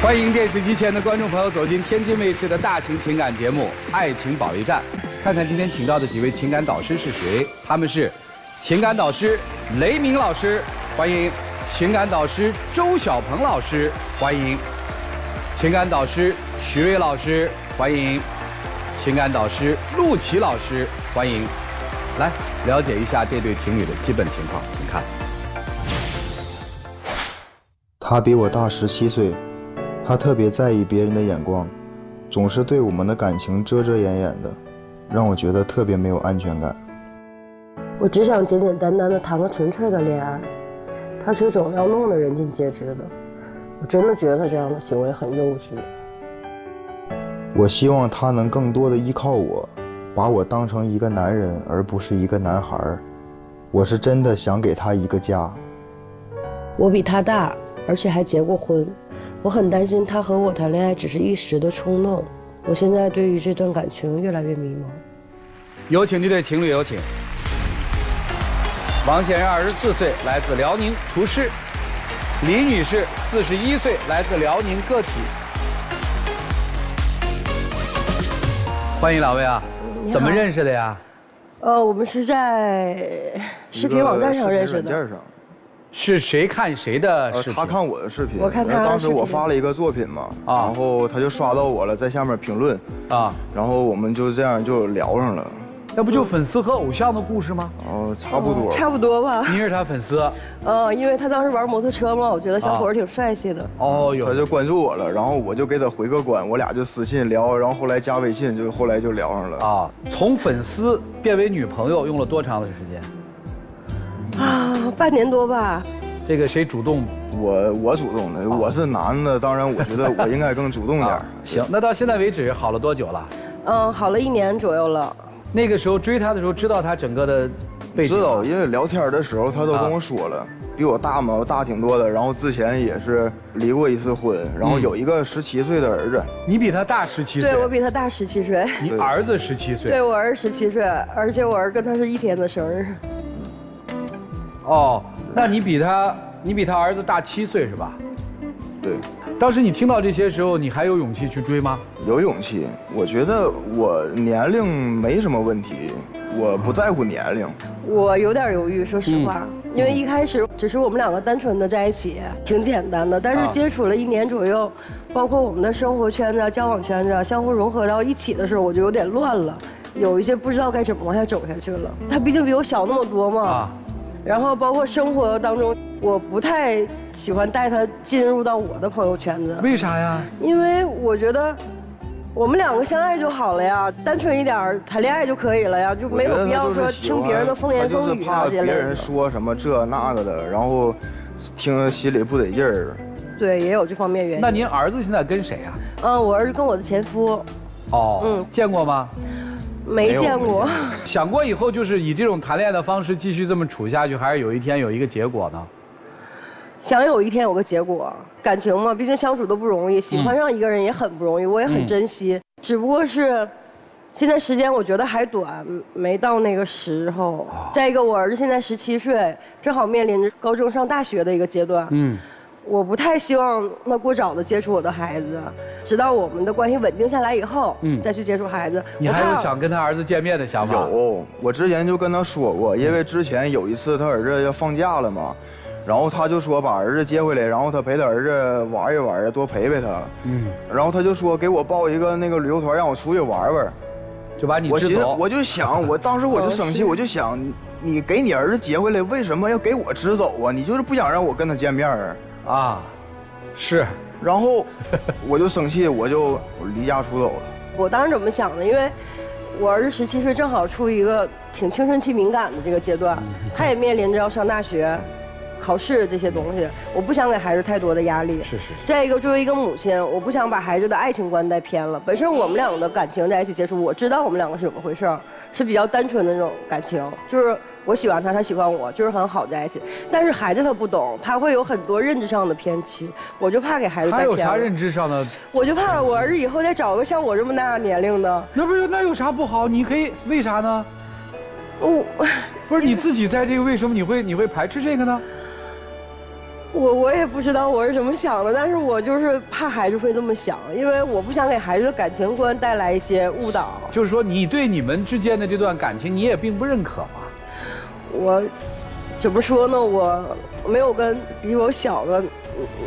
欢迎电视机前的观众朋友走进天津卫视的大型情感节目《爱情保卫战》，看看今天请到的几位情感导师是谁？他们是情感导师雷鸣老师，欢迎；情感导师周小鹏老师，欢迎；情感导师徐瑞老师，欢迎；情感导师陆琪老师，欢迎。来了解一下这对情侣的基本情况，请看。他比我大17岁。他特别在意别人的眼光，总是对我们的感情遮遮掩掩的，让我觉得特别没有安全感。我只想简简单单的谈个纯粹的恋爱，他却总要弄得人尽皆知的。我真的觉得他这样的行为很幼稚。我希望他能更多的依靠我，把我当成一个男人，而不是一个男孩。我是真的想给他一个家。我比他大，而且还结过婚。我很担心他和我谈恋爱只是一时的冲动，我现在对于这段感情越来越迷茫。有请这对情侣，有请。王先生24岁，来自辽宁，厨师；李女士41岁，来自辽宁，个体。欢迎两位啊！怎么认识的呀？我们是在视频网站上认识的。是谁看谁的视频？他看我的视频，我看他的视频。当时我发了一个作品嘛，然后他就刷到我了，在下面评论啊，然后我们就这样就聊上了。那不就粉丝和偶像的故事吗？哦，差不多，差不多吧。你是他粉丝？因为他当时玩摩托车嘛，我觉得小伙儿挺帅气的。哦，有。他就关注我了，然后我就给他回个关，我俩就私信聊，然后后来加微信，就后来就聊上了。啊，从粉丝变为女朋友用了多长的时间？半年多吧。这个谁主动？我主动的，我是男的，当然我觉得我应该更主动点。行，那到现在为止好了多久了？好了1年左右了。那个时候追他的时候，知道他整个的背景？知道，因为聊天的时候他都跟我说了，比我大嘛，我大挺多的。然后之前也是离过1次婚，然后有一个17岁的儿子。你比他大17岁？对，我比他大17岁。你儿子17岁？对，我儿子17岁，而且我儿子跟他是一天的生日。哦，那你比他儿子大7岁是吧？对。当时你听到这些时候，你还有勇气去追吗？有勇气，我觉得我年龄没什么问题，我不在乎年龄。我有点犹豫，说实话，因为一开始只是我们两个单纯的在一起，挺简单的，但是接触了1年左右，包括我们的生活圈子、交往圈子相互融合到一起的时候，我就有点乱了，有一些不知道该怎么往下走下去了。他毕竟比我小那么多嘛。然后包括生活当中，我不太喜欢带他进入到我的朋友圈子。为啥呀？因为我觉得我们两个相爱就好了呀，单纯一点谈恋爱就可以了呀，就没有必要说听别人的风言风语啊之类的。别人说什么这那个的，然后听心里不得劲儿。对，也有这方面原因。那您儿子现在跟谁啊？我儿子跟我的前夫。哦，见过吗？没见过。想过以后就是以这种谈恋爱的方式继续这么处下去，还是有一天有一个结果呢？想有一天有个结果，感情嘛，毕竟相处都不容易，喜欢上一个人也很不容易，我也很珍惜。只不过是，现在时间我觉得还短，没到那个时候。再一个，我儿子现在17岁，正好面临着高中上大学的一个阶段。我不太希望他过早的接触我的孩子，直到我们的关系稳定下来以后，再去接触孩子。你还有想跟他儿子见面的想法？有，我之前就跟他说过，因为之前有一次他儿子要放假了嘛，然后他就说把儿子接回来，然后他陪他儿子玩一玩，多陪陪他。然后他就说给我报一个那个旅游团，让我出去玩玩，就把你支走。我就想，我当时我就生气，我就想，你给你儿子接回来，为什么要给我支走啊？你就是不想让我跟他见面啊？是。然后我就生气，我离家出走了。我当时怎么想的？因为我儿子17岁，正好处于一个挺青春期敏感的这个阶段，他也面临着要上大学、考试这些东西，我不想给孩子太多的压力。是。再一个，作为一个母亲，我不想把孩子的爱情观带偏了。本身我们两个的感情在一起接触，我知道我们两个是怎么回事，是比较单纯的那种感情，就是我喜欢他，他喜欢我，就是很好在一起。但是孩子他不懂，他会有很多认知上的偏歧，我就怕给孩子带偏了。他有啥认知上的？我就怕我儿子以后再找个像我这么大年龄的。那有啥不好？你可以为啥呢？不是你自己在这个为什么你会排斥这个呢？我也不知道我是怎么想的，但是我就是怕孩子会这么想，因为我不想给孩子的感情观带来一些误导。就是说，你对你们之间的这段感情，你也并不认可嘛？我怎么说呢？我没有跟比我小的，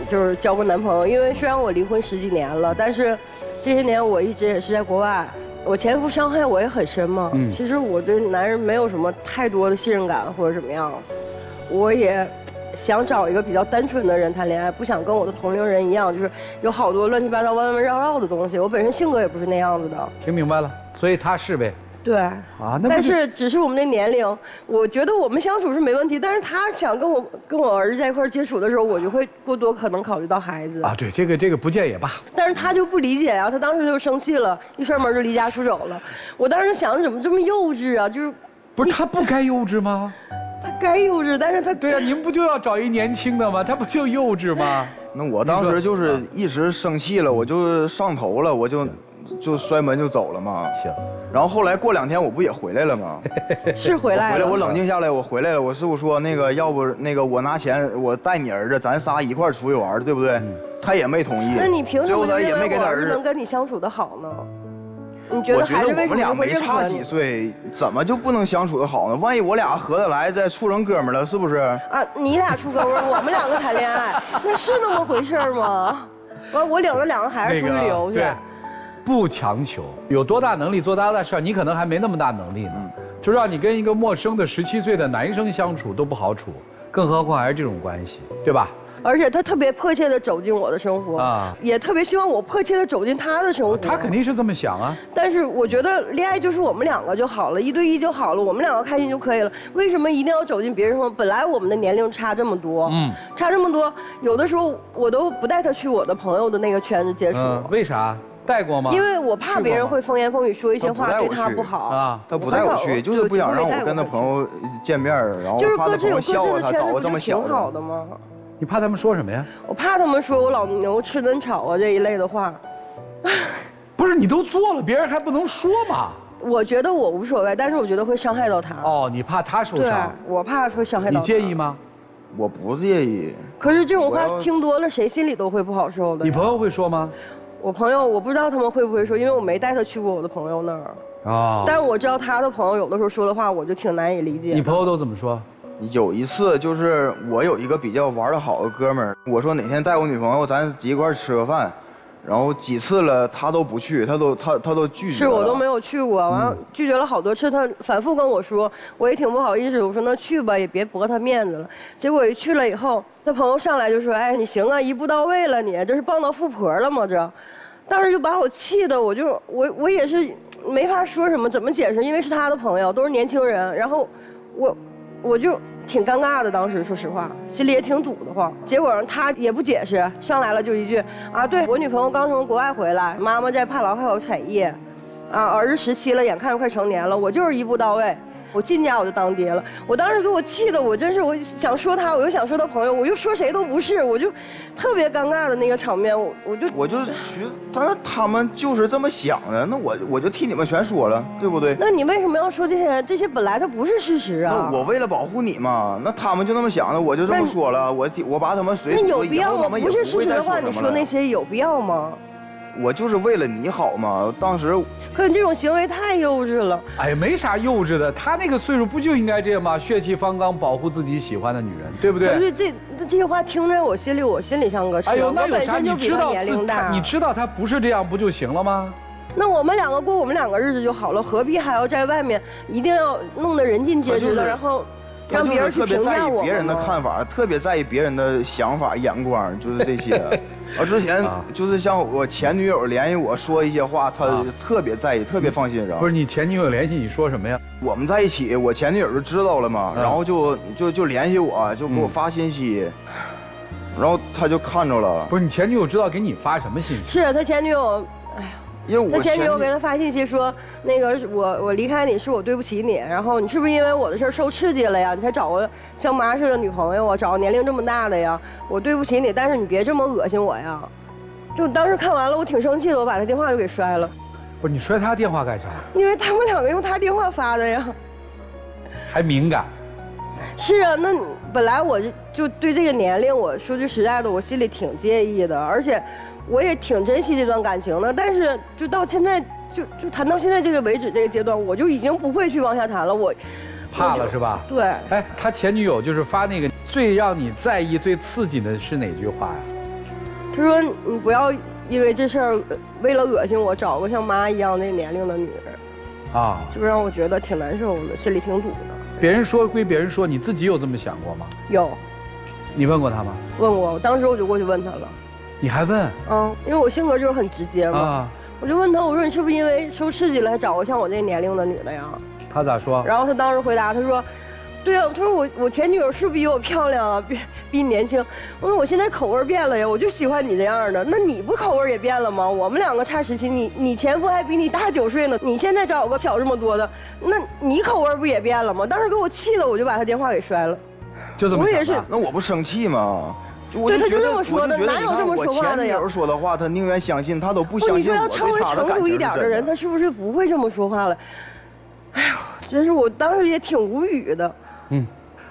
就是交过男朋友，因为虽然我离婚10几年了，但是这些年我一直也是在国外。我前夫伤害我也很深嘛。其实我对男人没有什么太多的信任感或者怎么样，我也想找一个比较单纯的人谈恋爱，不想跟我的同龄人一样，就是有好多乱七八糟、弯弯绕绕的东西。我本身性格也不是那样子的。听明白了，所以他是呗。对啊，那但是只是我们的年龄，我觉得我们相处是没问题，但是他想跟我儿子在一块接触的时候，我就会过多可能考虑到孩子啊。对，这个不见也罢。但是他就不理解啊，他当时就生气了，一摔门就离家出走了。我当时想，怎么这么幼稚啊？就是不是他不该幼稚吗？他该幼稚，但是他对啊，您不就要找一年轻的吗？他不就幼稚吗？那我当时就是一时生气了，我就上头了，我就摔门就走了嘛。行。然后后来过2天我不也回来了吗？是回来了。我冷静下来，我回来了。我师傅说那个要不那个我拿钱我带你儿子，咱仨一块出去玩，对不对？他也没同意。那你凭什么就也没给他儿子能跟你相处的好呢？你觉得孩子为什么会认可你？我觉得我们俩没差几岁，怎么就不能相处的好呢？万一我俩合得来，再处成哥们了，是不是？啊，你俩处哥们儿，我们2个谈恋爱，那是那么回事吗？我领着2个孩子出去旅游去。不强求，有多大能力做多大事儿，你可能还没那么大能力呢。就让你跟一个陌生的17岁的男生相处都不好处，更何况还是这种关系，对吧？而且他特别迫切地走进我的生活啊，也特别希望我迫切地走进他的生活。他肯定是这么想啊。但是我觉得恋爱就是我们2个就好了，1对1就好了，我们2个开心就可以了。为什么一定要走进别人生活？本来我们的年龄差这么多，差这么多，有的时候我都不带他去我的朋友的那个圈子接触。为啥？带过吗？因为我怕别人会风言风语说一些话对他不好啊。他不带我去，就是不想让我跟他朋友见面，然后怕他朋友笑话他找个这么小的。挺好的吗？你怕他们说什么呀？我怕他们说我老牛吃嫩草啊这一类的话。不是你都做了，别人还不能说吗？我觉得我无所谓，但是我觉得会伤害到他。哦，你怕他受伤？对，我怕会伤害到他。你介意吗？我不介意。可是这种话听多了，谁心里都会不好受的。你朋友会说吗？我朋友我不知道他们会不会说，因为我没带他去过我的朋友那儿。哦。但是我知道他的朋友有的时候说的话，我就挺难以理解。你朋友都怎么说？有一次就是我有一个比较玩得好的哥们儿，我说哪天带我女朋友咱一块吃个饭，然后几次了他都不去，他都拒绝了。是我都没有去过，完了拒绝了好多次，他反复跟我说，我也挺不好意思，我说那去吧，也别驳他面子了。结果一去了以后，他朋友上来就说，哎你行啊，一步到位了你，这是傍到富婆了吗这？当时就把我气的，我也是没法说什么，怎么解释？因为是他的朋友，都是年轻人，然后我就挺尴尬的，当时说实话，心里也挺堵得慌。结果他也不解释，上来了就一句啊，对我女朋友刚从国外回来，妈妈在帕劳还有产业，啊，儿子17了，眼看着快成年了，我就是一步到位。我进家我就当爹了，我当时给我气的，我真是我想说他，我又想说他朋友，我又说谁都不是，我就特别尴尬的那个场面，我就觉得他们就是这么想的，那我就替你们全说了，对不对？那你为什么要说这些？这些本来它不是事实啊。那我为了保护你嘛，那他们就那么想的，我就这么说了，我把他们随。那有必要吗？不是事实的话，你说那些有必要吗？我就是为了你好嘛，当时。可是你这种行为太幼稚了。哎呀，没啥幼稚的，他那个岁数不就应该这样吗？血气方刚，保护自己喜欢的女人，对不对？可是这些话听在我心里像个事。哎呦，那有啥？你知道他不是这样，不就行了吗？那我们2个过我们2个日子就好了，何必还要在外面一定要弄得人尽皆知的，然后让别人去评价我？别人的看法，特别在意别人的想法、眼光，就是这些。之前就是像我前女友联系我说一些话，他特别在意，特别放心上。不是你前女友联系你说什么呀？我们在一起，我前女友就知道了嘛，然后就联系我，就给我发信息，然后他就看着了。不是你前女友知道给你发什么信息？是他前女友，哎呀。因为他前女友给他发信息说，那个我离开你是我对不起你，然后你是不是因为我的事受刺激了呀？你才找个像妈似的女朋友啊，找个年龄这么大的呀？我对不起你，但是你别这么恶心我呀！就当时看完了，我挺生气的，我把他电话就给摔了。不是你摔他电话干啥？因为他们2个用他电话发的呀。还敏感。是啊，那本来我就对这个年龄，我说句实在的，我心里挺介意的，而且我也挺珍惜这段感情的。但是就到现在，就谈到现在这个为止这个阶段，我就已经不会去往下谈了。我怕了是吧？对。哎，他前女友就是发那个最让你在意、最刺激的是哪句话呀？他说你不要因为这事儿为了恶心我，找个像妈一样那年龄的女人。啊，这不让我觉得挺难受的，心里挺堵的。别人说归别人说，你自己有这么想过吗？有。你问过他吗？问过，当时我就过去问他了。你还问？因为我性格就是很直接嘛。啊。我就问他，我说你是不是因为受刺激了，还找个像我这年龄的女的呀？他咋说？然后他当时回答，他说，对啊，他说我前女友是比我漂亮啊，比你年轻。我说我现在口味变了呀，我就喜欢你这样的。那你不口味也变了吗？我们两个差17，你前夫还比你大9岁呢，你现在找个小这么多的，那你口味不也变了吗？当时给我气的，我就把他电话给摔了。就这么想的。我也是。那我不生气吗？对，他就这么说的，哪有这么说话的呀？我前女友说的话，他宁愿相信，他都不相信我对他的感情是真的。你说要稍微成熟一点的人，他是不是不会这么说话了？哎呦，真是我当时也挺无语的。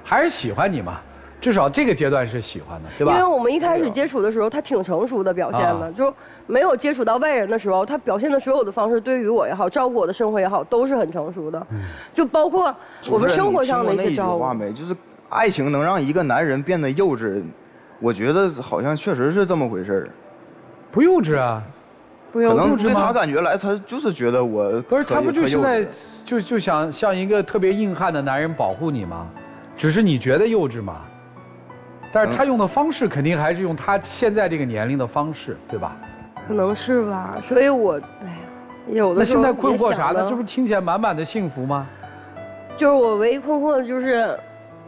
还是喜欢你嘛，至少这个阶段是喜欢的，对吧？因为我们一开始接触的时候，他挺成熟的表现的，就没有接触到外人的时候，他表现的所有的方式，对于我也好，照顾我的生活也好，都是很成熟的。就包括我们生活上的一些照顾。就是爱情能让一个男人变得幼稚。我觉得好像确实是这么回事儿，不幼稚啊，不幼稚吗？可能对他感觉来，他就是觉得我不是他不就是在就想像一个特别硬汉的男人保护你吗？只是你觉得幼稚嘛？但是他用的方式肯定还是用他现在这个年龄的方式，对吧？可能是吧，所以我哎呀，有的时候那现在困惑啥呢？这不是听起来满满的幸福吗？就是我唯一困惑的就是，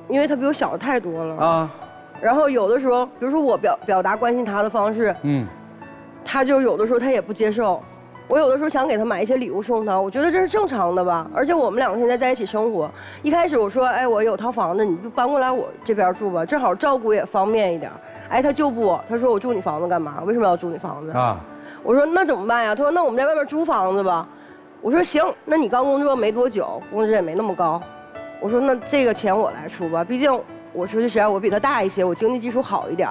因为他比我小的太多了啊。然后有的时候，比如说我表达关心他的方式，他就有的时候他也不接受。我有的时候想给他买一些礼物送他，我觉得这是正常的吧。而且我们两个现在在一起生活，一开始我说，哎，我有套房子，你就搬过来我这边住吧，正好照顾也方便一点。哎，他就不，他说我住你房子干嘛？为什么要住你房子啊？我说那怎么办呀？他说那我们在外面租房子吧。我说行，那你刚工作没多久，工资也没那么高。我说那这个钱我来出吧，毕竟。我说句实在，我比他大一些，我经济基础好一点，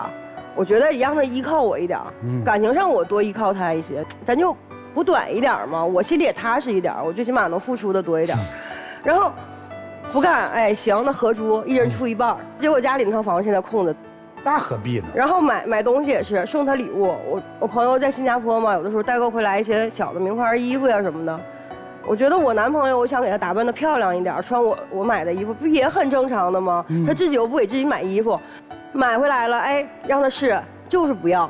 我觉得也让他依靠我一点，感情上我多依靠他一些，咱就补短一点嘛，我心里也踏实一点，我最起码能付出的多一点。然后不干，哎，行，那合租，一人出一半。结果家里那套房现在空着，那何必呢？然后买东西也是送他礼物，我朋友在新加坡嘛，有的时候代购回来一些小的名牌衣服呀什么的。我觉得我男朋友，我想给他打扮得漂亮一点，穿我买的衣服，不也很正常的吗？他自己又不给自己买衣服，买回来了，哎，让他试，就是不要，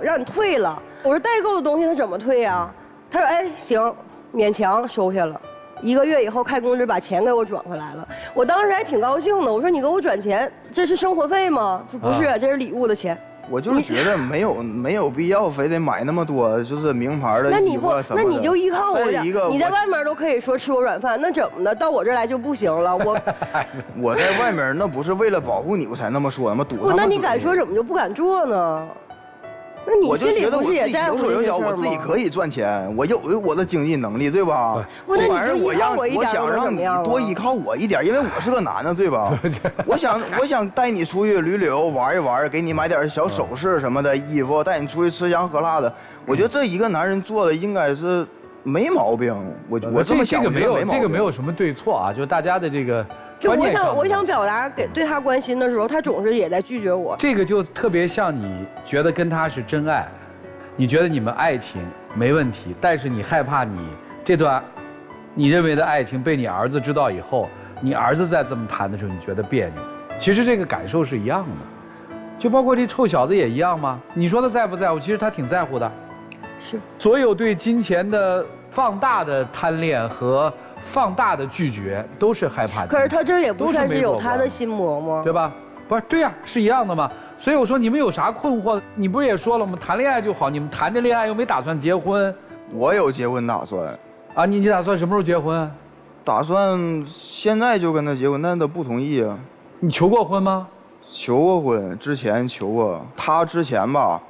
让你退了。我说代购的东西他怎么退呀？他说哎行，勉强收下了。1个月以后开工资把钱给我转回来了，我当时还挺高兴的。我说你给我转钱，这是生活费吗？说不是，这是礼物的钱。我就是觉得没有必要非得买那么多就是名牌的衣服什么的。那你就依靠我点，你在外面都可以说吃我软饭，那怎么的？到我这儿来就不行了。我在外面那不是为了保护你我才那么说吗？堵。那你敢说怎么就不敢做呢？那你心里不是也在乎这些事吗？我自己可以赚钱，我有我的经济能力，对吧？反正我想让你多依靠我一点，因为我是个男的，对吧？我想带你出去旅游玩一玩，给你买点小首饰什么的衣服，带你出去吃香喝辣的。我觉得这一个男人做的应该是没毛病。我这么想，这个没有什么对错啊，就是大家的这个。就我想表达对他关心的时候，他总是也在拒绝我。这个就特别像你觉得跟他是真爱，你觉得你们爱情没问题，但是你害怕你这段你认为的爱情被你儿子知道以后，你儿子再这么谈的时候，你觉得别扭。其实这个感受是一样的，就包括这臭小子也一样吗？你说他在不在乎？其实他挺在乎的。是。所有对金钱的放大的贪恋和放大的拒绝都是害怕。可是他这也不算是有他的心魔吗？对吧？不是，对呀，是一样的嘛。所以我说你们有啥困惑？你不是也说了吗？谈恋爱就好，你们谈着恋爱又没打算结婚。我有结婚打算。啊，你打算什么时候结婚？打算现在就跟他结婚，但他不同意啊。你求过婚吗？求过婚，之前求过。他之前吧，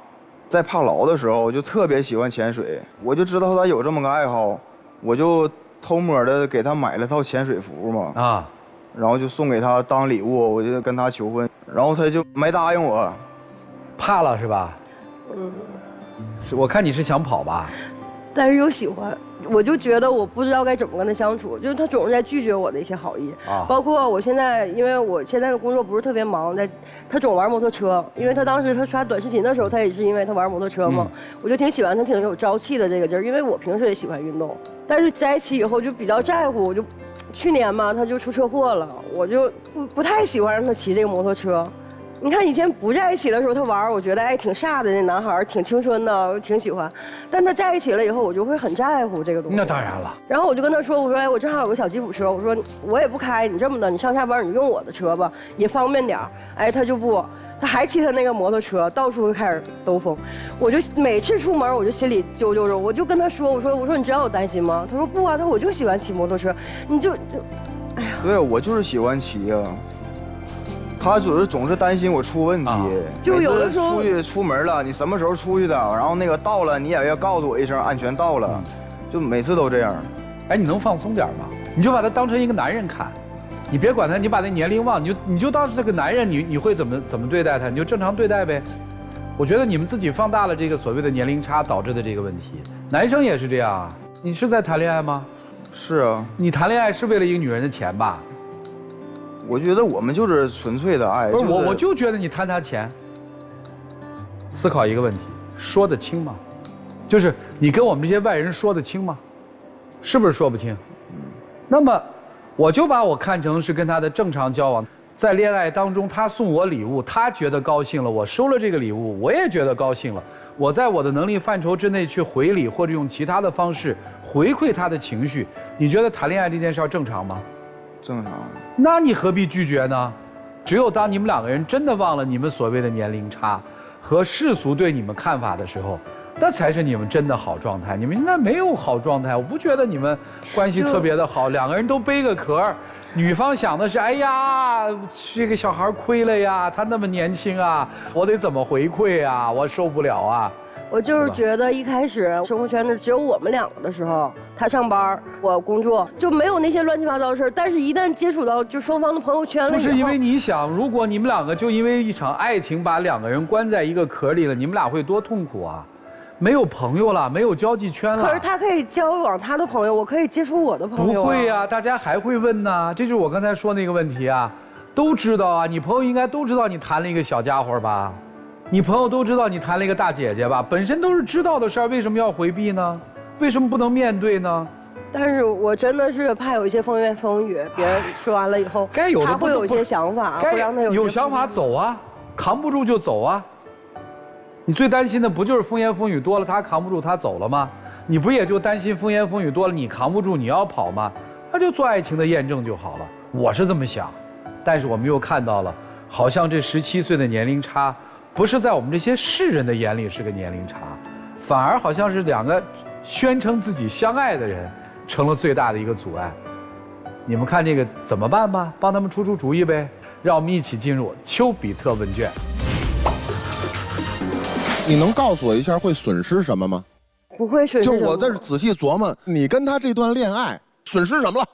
在帕劳的时候就特别喜欢潜水，我就知道他有这么个爱好，我就偷摸的给他买了套潜水服嘛。啊。然后就送给他当礼物，我就跟他求婚，然后他就没答应我，怕了是吧？嗯，我看你是想跑吧？但是又喜欢，我就觉得我不知道该怎么跟他相处，就是他总是在拒绝我的一些好意，包括我现在，因为我现在的工作不是特别忙，他总玩摩托车，因为他当时他刷短视频的时候，他也是因为他玩摩托车嘛，我就挺喜欢他，挺有朝气的这个劲儿，因为我平时也喜欢运动，但是在一起以后就比较在乎，我就去年嘛他就出车祸了，我就不太喜欢让他骑这个摩托车。你看以前不在一起的时候他玩，我觉得挺飒的，那男孩挺青春的，我挺喜欢。但他在一起了以后，我就会很在乎这个东西。那当然了。然后我就跟他说，我说我正好有个小吉普车，我说我也不开，你这么的，你上下班你用我的车吧，也方便点。他就不，他还骑他那个摩托车到处开始兜风。我就每次出门我就心里揪揪着，我就跟他说，我说你知道我担心吗？他说不啊，他说我就喜欢骑摩托车，你就，哎呀。对，我就是喜欢骑呀。他总是担心我出问题，就有的时候出门了，你什么时候出去的？然后那个到了，你也要告诉我一声，安全到了，就每次都这样。哎，你能放松点吗？你就把他当成一个男人看，你别管他，你把那年龄忘，你就当是个男人，你会怎么对待他？你就正常对待呗。我觉得你们自己放大了这个所谓的年龄差导致的这个问题，男生也是这样啊。你是在谈恋爱吗？是啊。你谈恋爱是为了一个女人的钱吧？我觉得我们就是纯粹的爱。不是我就觉得你贪他钱。思考一个问题，说得清吗？就是你跟我们这些外人说得清吗？是不是说不清？那么，我就把我看成是跟他的正常交往，在恋爱当中，他送我礼物，他觉得高兴了，我收了这个礼物，我也觉得高兴了。我在我的能力范畴之内去回礼，或者用其他的方式回馈他的情绪，你觉得谈恋爱这件事正常吗？正常。那你何必拒绝呢？只有当你们两个人真的忘了你们所谓的年龄差和世俗对你们看法的时候，那才是你们真的好状态。你们现在没有好状态，我不觉得你们关系特别的好，两个人都背个壳，女方想的是，哎呀，这个小孩亏了呀，他那么年轻啊，我得怎么回馈啊，我受不了啊。我就是觉得一开始生活圈子只有我们两个的时候，他上班，我工作，就没有那些乱七八糟的事儿。但是，一旦接触到就双方的朋友圈了以后，不是因为你想，如果你们两个就因为一场爱情把两个人关在一个壳里了，你们俩会多痛苦啊！没有朋友了，没有交际圈了。可是他可以交往他的朋友，我可以接触我的朋友。不会呀，大家还会问呢。这就是我刚才说那个问题啊，都知道啊，你朋友应该都知道你谈了一个小家伙吧？你朋友都知道你谈了一个大姐姐吧？本身都是知道的事儿，为什么要回避呢？为什么不能面对呢？但是我真的是怕有一些风言风语，别人说完了以后，该有的他会有一些想法，会让他有想法走啊，扛不住就走啊。你最担心的不就是风言风语多了，他扛不住他走了吗？你不也就担心风言风语多了，你扛不住你要跑吗？那就做爱情的验证就好了。我是这么想，但是我们又看到了，好像这17岁的年龄差。不是在我们这些世人的眼里是个年龄差，反而好像是两个宣称自己相爱的人成了最大的一个阻碍。你们看这个怎么办吧？帮他们出出主意呗。让我们一起进入丘比特问卷。你能告诉我一下会损失什么吗？不会损失什么。就是我这是仔细琢磨，你跟他这段恋爱损失什么了？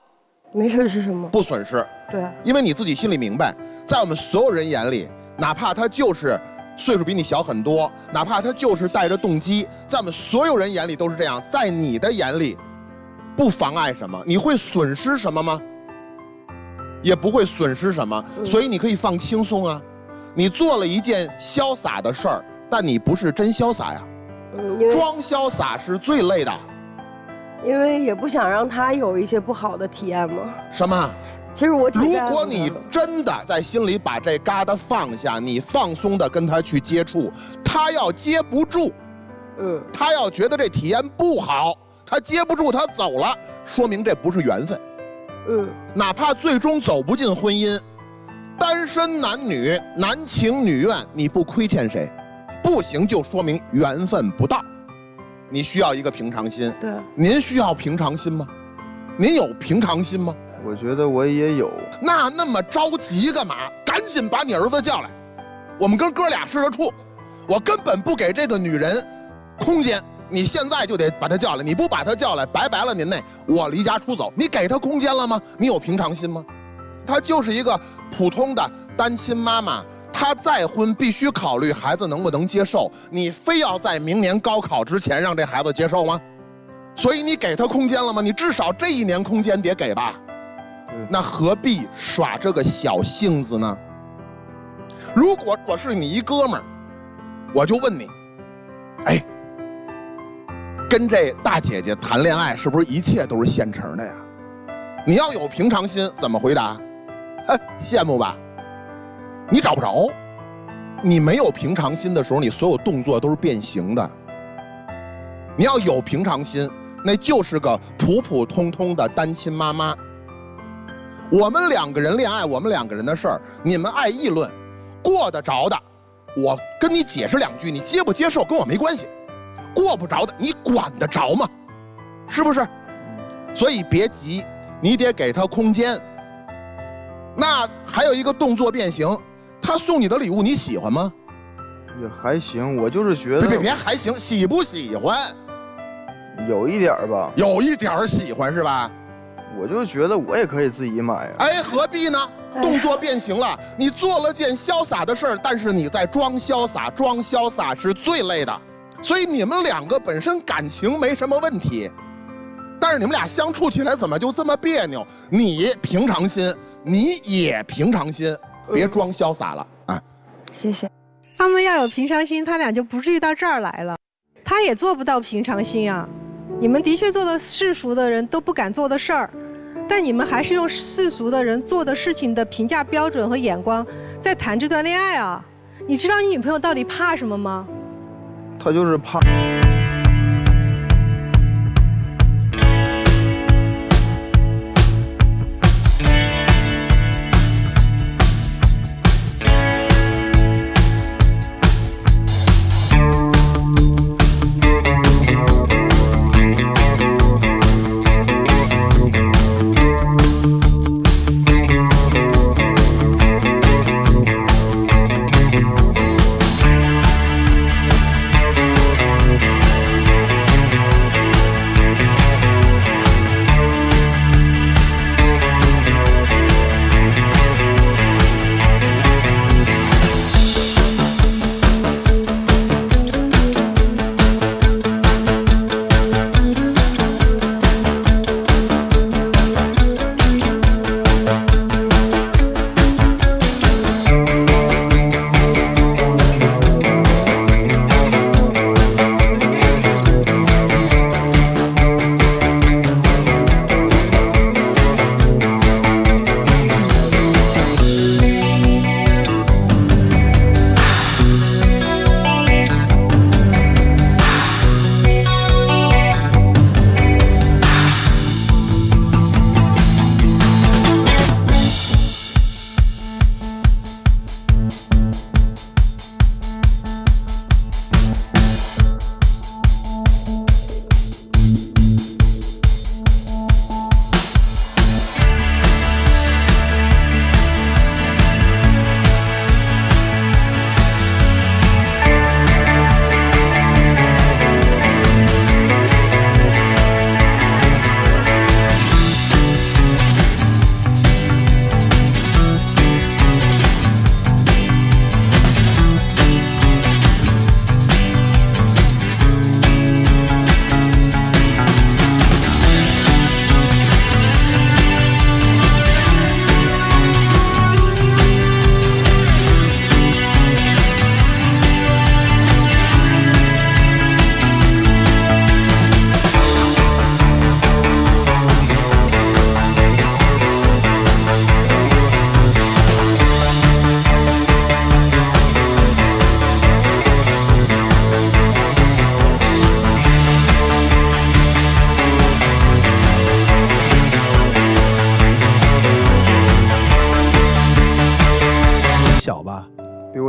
没损失什么。不损失。对。因为你自己心里明白，在我们所有人眼里，哪怕他就是岁数比你小很多，哪怕他就是带着动机，在我们所有人眼里都是这样。在你的眼里，不妨碍什么？你会损失什么吗？也不会损失什么，所以你可以放轻松啊。你做了一件潇洒的事儿，但你不是真潇洒呀。装潇洒是最累的。因为也不想让他有一些不好的体验嘛。什么？其实我如果你真的在心里把这疙瘩放下，你放松的跟他去接触，他要接不住，他要觉得这体验不好，他接不住，他走了，说明这不是缘分，哪怕最终走不进婚姻，单身男女男情女愿，你不亏欠谁，不行就说明缘分不到，你需要一个平常心。对，您需要平常心吗？您有平常心吗？我觉得我也有。那么着急干嘛？赶紧把你儿子叫来，我们跟哥俩试着处。我根本不给这个女人空间，你现在就得把她叫来。你不把她叫来，拜拜了您那，我离家出走。你给她空间了吗？你有平常心吗？她就是一个普通的单亲妈妈，她再婚必须考虑孩子能不能接受。你非要在明年高考之前让这孩子接受吗？所以你给她空间了吗？你至少这1年空间得给吧。那何必耍这个小性子呢？如果我是你一哥们儿，我就问你，哎，跟这大姐姐谈恋爱是不是一切都是现成的呀？你要有平常心，怎么回答？羡慕吧？你找不着。你没有平常心的时候，你所有动作都是变形的。你要有平常心，那就是个普普通通的单亲妈妈。我们2个人恋爱，我们2个人的事儿，你们爱议论，过得着的，我跟你解释2句，你接不接受跟我没关系。过不着的，你管得着吗？是不是？所以别急，你得给他空间。那还有一个动作变形，他送你的礼物你喜欢吗？也还行，我就是觉得别还行，喜不喜欢？有一点吧，有一点喜欢是吧？我就觉得我也可以自己买呀。哎，何必呢？动作变形了，你做了件潇洒的事儿，但是你在装潇洒，装潇洒是最累的。所以你们2个本身感情没什么问题，但是你们俩相处起来怎么就这么别扭？你平常心，你也平常心，别装潇洒了啊！谢谢。他们要有平常心，他俩就不至于到这儿来了。他也做不到平常心啊！你们的确做了世俗的人都不敢做的事儿，但你们还是用世俗的人做的事情的评价标准和眼光在谈这段恋爱啊！你知道你女朋友到底怕什么吗？他就是怕。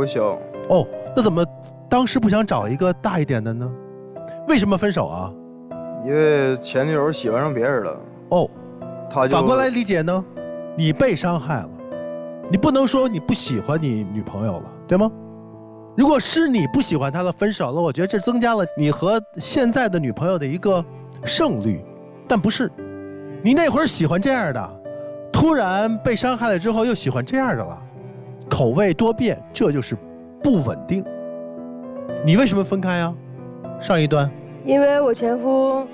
小哦，那怎么当时不想找一个大一点的呢？为什么分手啊？因为前女友喜欢上别人了。哦，他就反过来理解呢？你被伤害了，你不能说你不喜欢你女朋友了，对吗？如果是你不喜欢她了，分手了，我觉得这增加了你和现在的女朋友的一个胜率，但不是，你那会儿喜欢这样的，突然被伤害了之后又喜欢这样的了，口味多变，这就是不稳定。你为什么分开啊？上一段？因为我前夫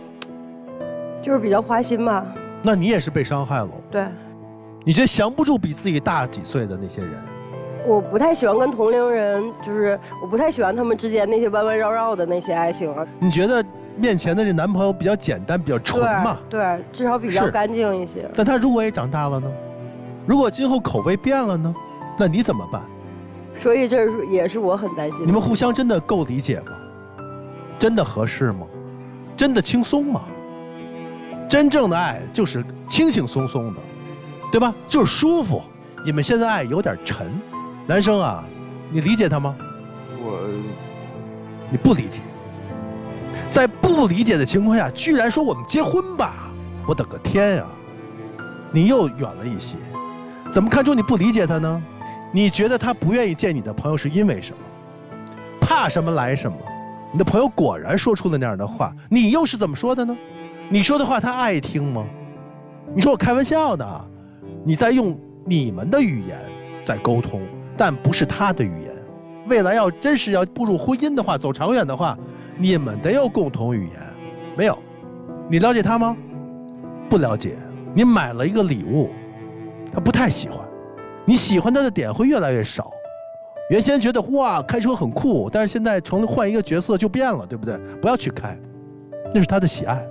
就是比较花心吧。那你也是被伤害了。对。你觉得降不住比自己大几岁的那些人？我不太喜欢跟同龄人，就是我不太喜欢他们之间那些弯弯绕绕的那些爱情啊。你觉得面前的这男朋友比较简单，比较纯嘛？对，至少比较干净一些。但他如果也长大了呢？如果今后口味变了呢？那你怎么办？所以这也是我很担心的。你们互相真的够理解吗？真的合适吗？真的轻松吗？真正的爱就是轻轻松松的，对吧？就是舒服。你们现在爱有点沉。男生啊，你理解他吗？你不理解。在不理解的情况下，居然说我们结婚吧，我的个天呀！你又远了一些。怎么看出你不理解他呢？你觉得他不愿意见你的朋友是因为什么？怕什么来什么。你的朋友果然说出了那样的话，你又是怎么说的呢？你说的话他爱听吗？你说我开玩笑呢，你在用你们的语言在沟通，但不是他的语言。未来要真是要步入婚姻的话，走长远的话，你们得有共同语言。没有，你了解他吗？不了解。你买了一个礼物，他不太喜欢，你喜欢他的点会越来越少。原先觉得哇开车很酷，但是现在成了换一个角色就变了，对不对？不要去开，那是他的喜爱。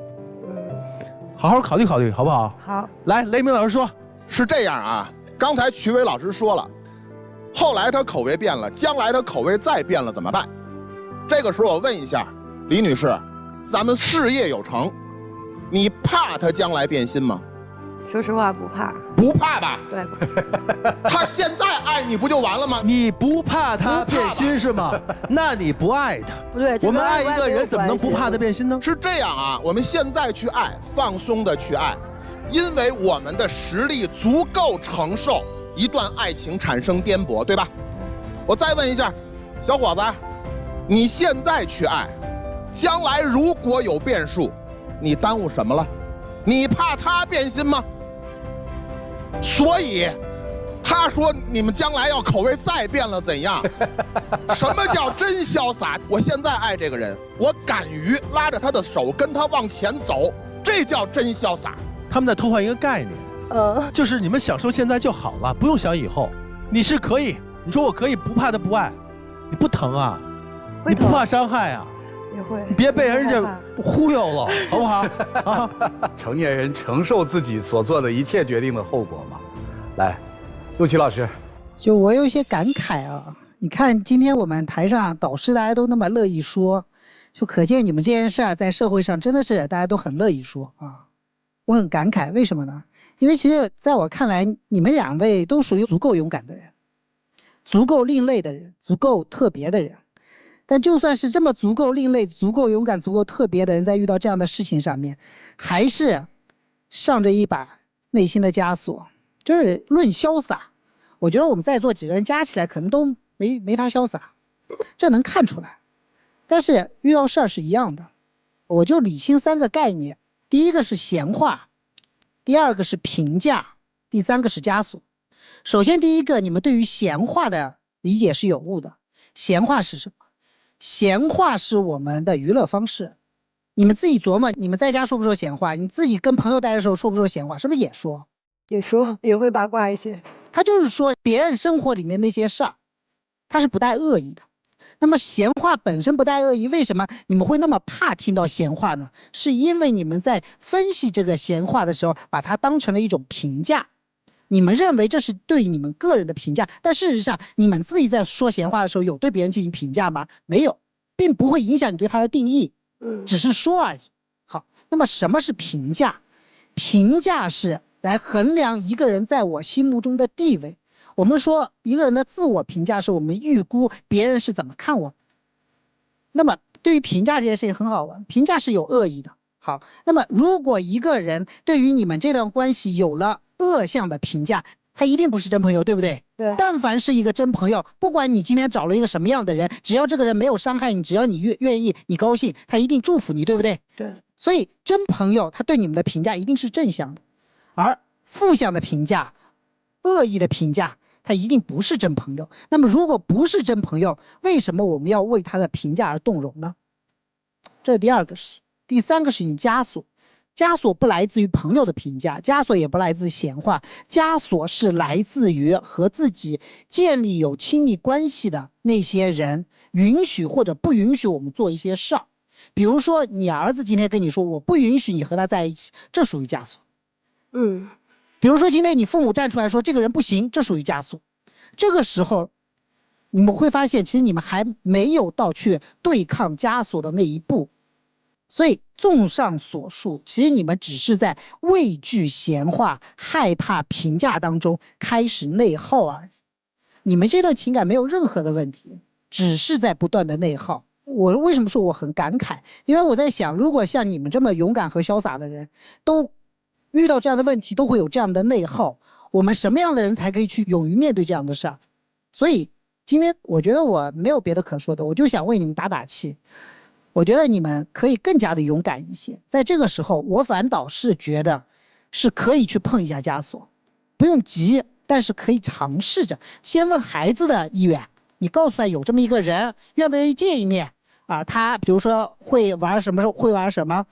好好考虑考虑，好不好？好。来，雷鸣老师说，是这样啊。刚才曲伟老师说了，后来他口味变了，将来他口味再变了怎么办？这个时候我问一下李女士，咱们事业有成，你怕他将来变心吗？说实话不怕。不怕吧？对。他现在爱你不就完了吗？你不怕他变心是吗？那你不爱他。不对，我们爱一个人怎么能不怕他变心呢？是这样啊，我们现在去爱，放松的去爱，因为我们的实力足够承受一段爱情产生颠簸，对吧？我再问一下，小伙子，你现在去爱，将来如果有变数，你耽误什么了？你怕他变心吗？所以他说你们将来要口味再变了怎样？什么叫真潇洒？我现在爱这个人，我敢于拉着他的手跟他往前走，这叫真潇洒。他们在偷换一个概念，就是你们享受现在就好了，不用想以后。你是可以，你说我可以不怕他不爱，你不疼啊？你不怕伤害啊？也会。你别被人家忽悠了，好不好？啊，成年人承受自己所做的一切决定的后果嘛。来，陆琪老师，就我有一些感慨啊。你看今天我们台上导师大家都那么乐意说，就可见你们这件事儿在社会上真的是大家都很乐意说啊。我很感慨，为什么呢？因为其实在我看来，你们两位都属于足够勇敢的人，足够另类的人，足够特别的人。但就算是这么足够另类、足够勇敢、足够特别的人，在遇到这样的事情上面，还是上着一把内心的枷锁。就是论潇洒，我觉得我们在座几个人加起来可能都没他潇洒，这能看出来。但是遇到事儿是一样的，我就理清三个概念：第一个是闲话，第二个是评价，第三个是枷锁。首先第一个，你们对于闲话的理解是有误的。闲话是什么？闲话是我们的娱乐方式。你们自己琢磨，你们在家说不说闲话？你自己跟朋友待的时候说不说闲话？是不是也说？也说，也会八卦一些。他就是说别人生活里面那些事儿，他是不带恶意的。那么闲话本身不带恶意，为什么你们会那么怕听到闲话呢？是因为你们在分析这个闲话的时候，把它当成了一种评价。你们认为这是对你们个人的评价，但事实上你们自己在说闲话的时候有对别人进行评价吗？没有，并不会影响你对他的定义，只是说而已。好，那么什么是评价？评价是来衡量一个人在我心目中的地位。我们说一个人的自我评价是我们预估别人是怎么看我。那么对于评价这件事情很好玩，评价是有恶意的。好，那么如果一个人对于你们这段关系有了恶向的评价，他一定不是真朋友，对不对？对。但凡是一个真朋友，不管你今天找了一个什么样的人，只要这个人没有伤害你，只要你愿意，你高兴，他一定祝福你，对不对？对。所以真朋友他对你们的评价一定是正向的。而负向的评价、恶意的评价，他一定不是真朋友。那么如果不是真朋友，为什么我们要为他的评价而动容呢？这是第二个事情。第三个事情，枷锁。枷锁不来自于朋友的评价，枷锁也不来自闲话，枷锁是来自于和自己建立有亲密关系的那些人允许或者不允许我们做一些事儿。比如说你儿子今天跟你说我不允许你和他在一起，这属于枷锁。比如说今天你父母站出来说这个人不行，这属于枷锁。这个时候你们会发现其实你们还没有到去对抗枷锁的那一步。所以综上所述，其实你们只是在畏惧闲话、害怕评价当中开始内耗而已。你们这段情感没有任何的问题，只是在不断的内耗。我为什么说我很感慨？因为我在想，如果像你们这么勇敢和潇洒的人都遇到这样的问题，都会有这样的内耗，我们什么样的人才可以去勇于面对这样的事儿？所以今天我觉得我没有别的可说的，我就想为你们打打气。我觉得你们可以更加的勇敢一些，在这个时候我反倒是觉得是可以去碰一下枷锁，不用急，但是可以尝试着先问孩子的意愿，你告诉他有这么一个人，愿不愿意见一面啊？他比如说会玩什么，会玩什么，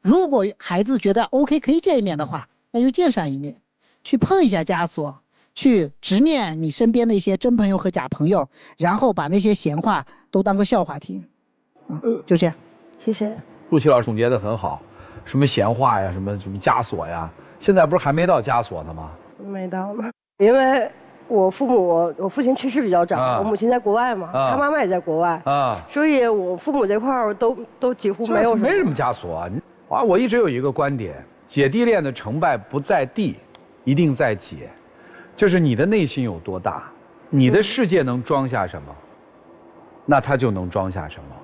如果孩子觉得 OK 可以见一面的话，那就见上一面，去碰一下枷锁，去直面你身边的一些真朋友和假朋友，然后把那些闲话都当个笑话听。就这样，谢谢。陆琪老师总结得很好，什么闲话呀，什么枷锁呀，现在不是还没到枷锁呢吗？没到呢，因为我父亲去世比较早，我母亲在国外嘛，他妈妈也在国外所以我父母这块儿都几乎没有没什么枷锁啊。我一直有一个观点，姐弟恋的成败不在弟，一定在姐，就是你的内心有多大，你的世界能装下什么，那他就能装下什么。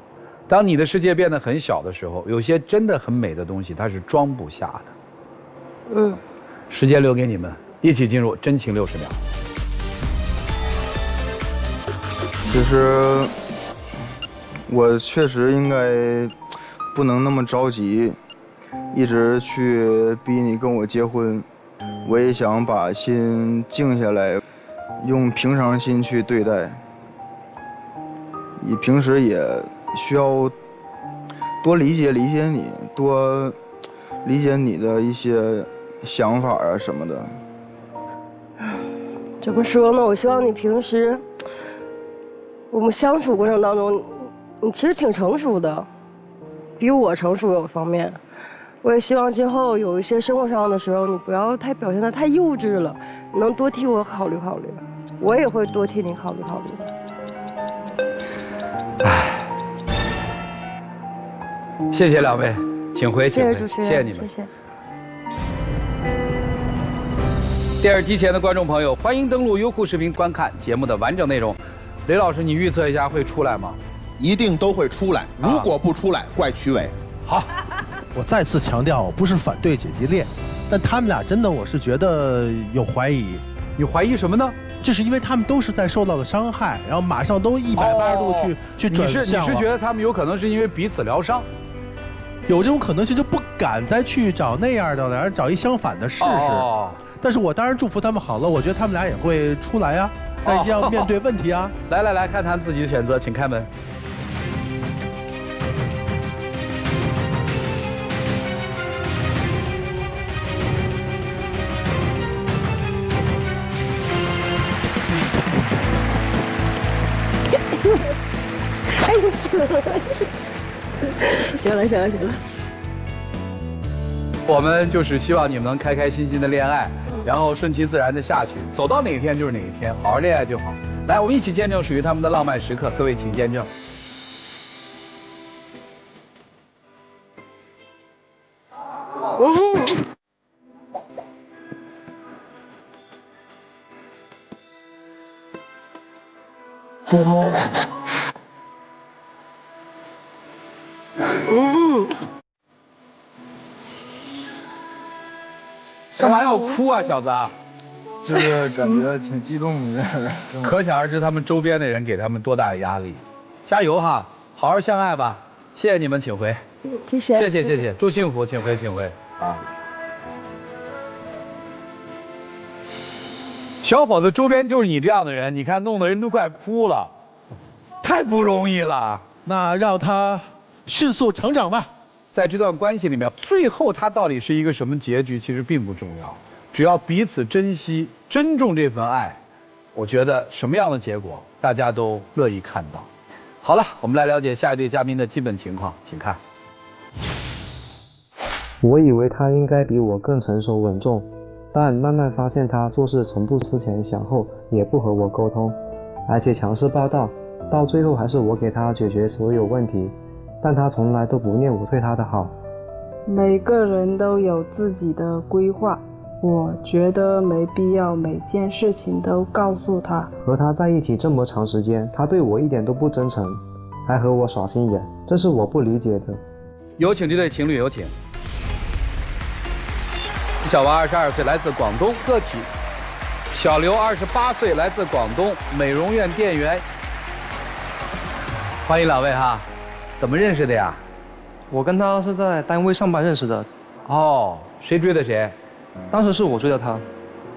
当你的世界变得很小的时候，有些真的很美的东西它是装不下的。时间留给你们，一起进入真情60秒。其实我确实应该不能那么着急，一直去逼你跟我结婚。我也想把心静下来，用平常心去对待。你平时也需要多理解你，多理解你的一些想法啊什么的。怎么说呢？我希望你平时我们相处过程当中，你其实挺成熟的，比我成熟有方面。我也希望今后有一些生活上的时候，你不要表现得太幼稚了，你能多替我考虑考虑，我也会多替你考虑考虑的。谢谢两位，请回，请回，谢谢主持人，谢谢你们，谢谢。电视机前的观众朋友，欢迎登录优酷视频观看节目的完整内容。雷老师，你预测一下会出来吗？一定都会出来，如果不出来，怪曲伟。好，我再次强调，我不是反对姐弟恋，但他们俩真的我是觉得有怀疑。你怀疑什么呢？就是因为他们都是在受到了伤害，然后马上都180度去转向。你是觉得他们有可能是因为彼此疗伤？有这种可能性，就不敢再去找那样的了，然后找一相反的试试。但是我当然祝福他们好了，我觉得他们俩也会出来啊，但一定要面对问题啊。来，看他们自己的选择，请开门。哎，行了。我们就是希望你们能开开心心的恋爱，然后顺其自然的下去，走到哪一天就是哪一天，好好恋爱就好。来，我们一起见证属于他们的浪漫时刻，各位请见证。干嘛要哭啊，小子？就是感觉挺激动的。可想而知，他们周边的人给他们多大的压力。加油哈，好好相爱吧。谢谢你们，请回。谢谢，谢谢，祝幸福，请回。啊。小伙子周边就是你这样的人，你看弄得人都快哭了，太不容易了。那让他迅速成长吧。在这段关系里面，最后他到底是一个什么结局，其实并不重要，只要彼此珍惜、珍重这份爱，我觉得什么样的结果大家都乐意看到。好了，我们来了解下一对嘉宾的基本情况，请看。我以为他应该比我更成熟稳重，但慢慢发现他做事从不思前想后，也不和我沟通，而且强势霸道，到最后还是我给他解决所有问题，但他从来都不念我对他的好。每个人都有自己的规划，我觉得没必要每件事情都告诉他。和他在一起这么长时间，他对我一点都不真诚，还和我耍心眼，这是我不理解的。有请这对情侣，有请。小王22岁，来自广东个体；小刘28岁，来自广东美容院店员。欢迎两位哈，怎么认识的呀？我跟他是在单位上班认识的。哦，谁追的谁？当时是我追的他，